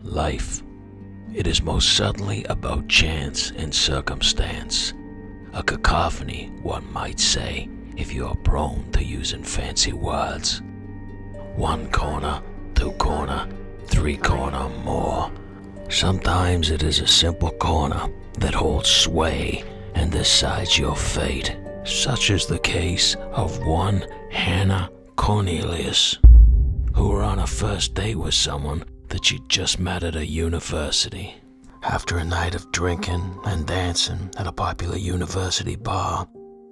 Life. It is most certainly about chance and circumstance. A cacophony, one might say, if you are prone to using fancy words. One corner, two corner, three corner, more. Sometimes it is a simple corner that holds sway and decides your fate, such is the case of one Hannah Cornelius, who were on a first date with someone that she'd just met at a university. After a night of drinking and dancing at a popular university bar,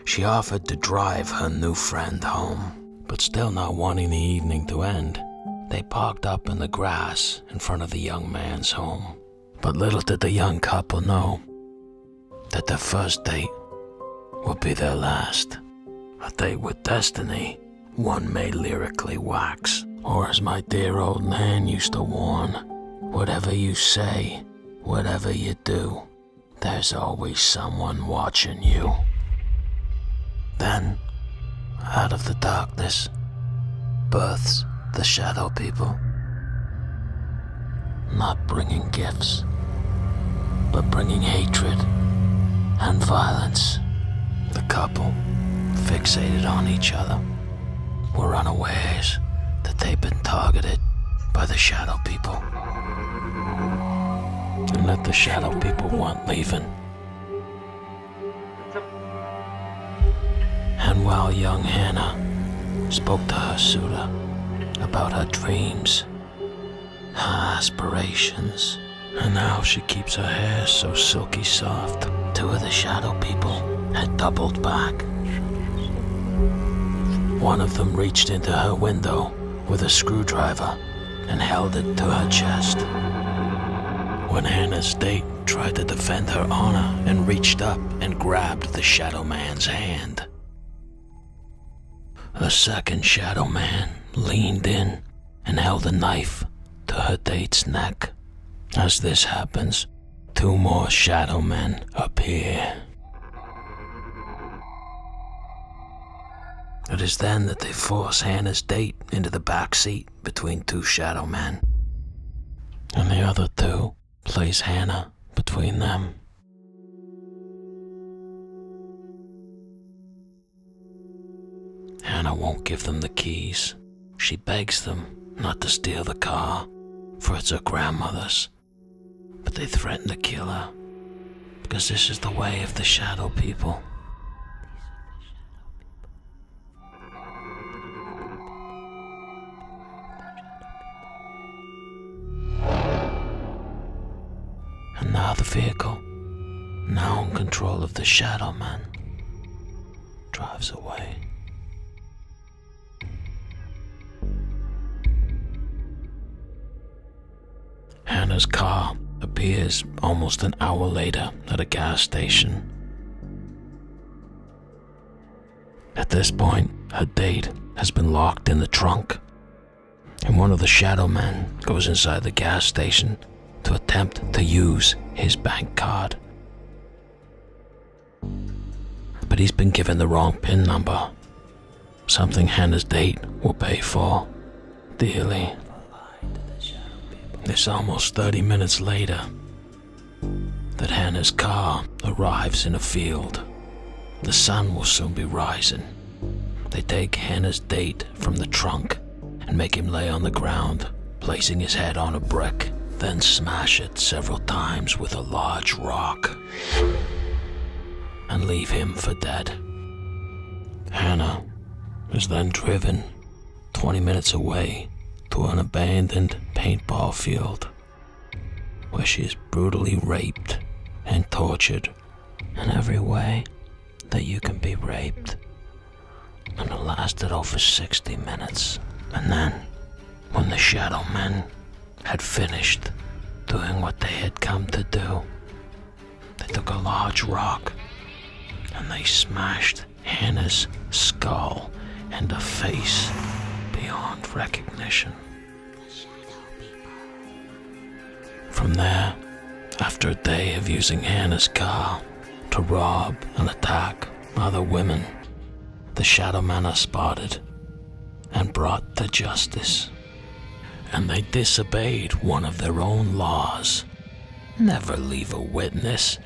she offered to drive her new friend home. But still not wanting the evening to end, they parked up in the grass in front of the young man's home. But little did the young couple know that their first date would be their last. A date with destiny, one may lyrically wax. Or as my dear old Nan used to warn, whatever you say, whatever you do, there's always someone watching you. Then, out of the darkness, births the shadow people. Not bringing gifts, but bringing hatred and violence. The couple, fixated on each other, were unawares that they've been targeted by the shadow people. And that the shadow people weren't leaving. And while young Hannah spoke to her suitor about her dreams, her aspirations, and how she keeps her hair so silky soft, two of the shadow people had doubled back. One of them reached into her window with a screwdriver and held it to her chest. When Hannah's date tried to defend her honor and reached up and grabbed the shadow man's hand, a second shadow man leaned in and held a knife to her date's neck. As this happens, two more shadow men appear. It is then that they force Hannah's date into the back seat between two shadow men, and the other two place Hannah between them. Hannah won't give them the keys. She begs them not to steal the car, for it's her grandmother's, but they threaten to kill her, because this is the way of the shadow people. And now the vehicle, now in control of the shadow man, drives away. Hannah's car appears almost an hour later at a gas station. At this point, her date has been locked in the trunk, and one of the shadow men goes inside the gas station to attempt to use his bank card. But he's been given the wrong PIN number, something Hannah's date will pay for dearly. It's almost 30 minutes later that Hannah's car arrives in a field. The sun will soon be rising. They take Hannah's date from the trunk and make him lay on the ground, placing his head on a brick, then smash it several times with a large rock and leave him for dead. Hannah is then driven 20 minutes away to an abandoned paintball field, where she is brutally raped and tortured in every way that you can be raped. And it lasted over 60 minutes. And then, when the shadow men had finished doing what they had come to do, they took a large rock and they smashed Hannah's skull and a face beyond recognition. From there, after a day of using Hannah's car to rob and attack other women, the shadow men are spotted and brought to justice. and they disobeyed one of their own laws. Never leave a witness.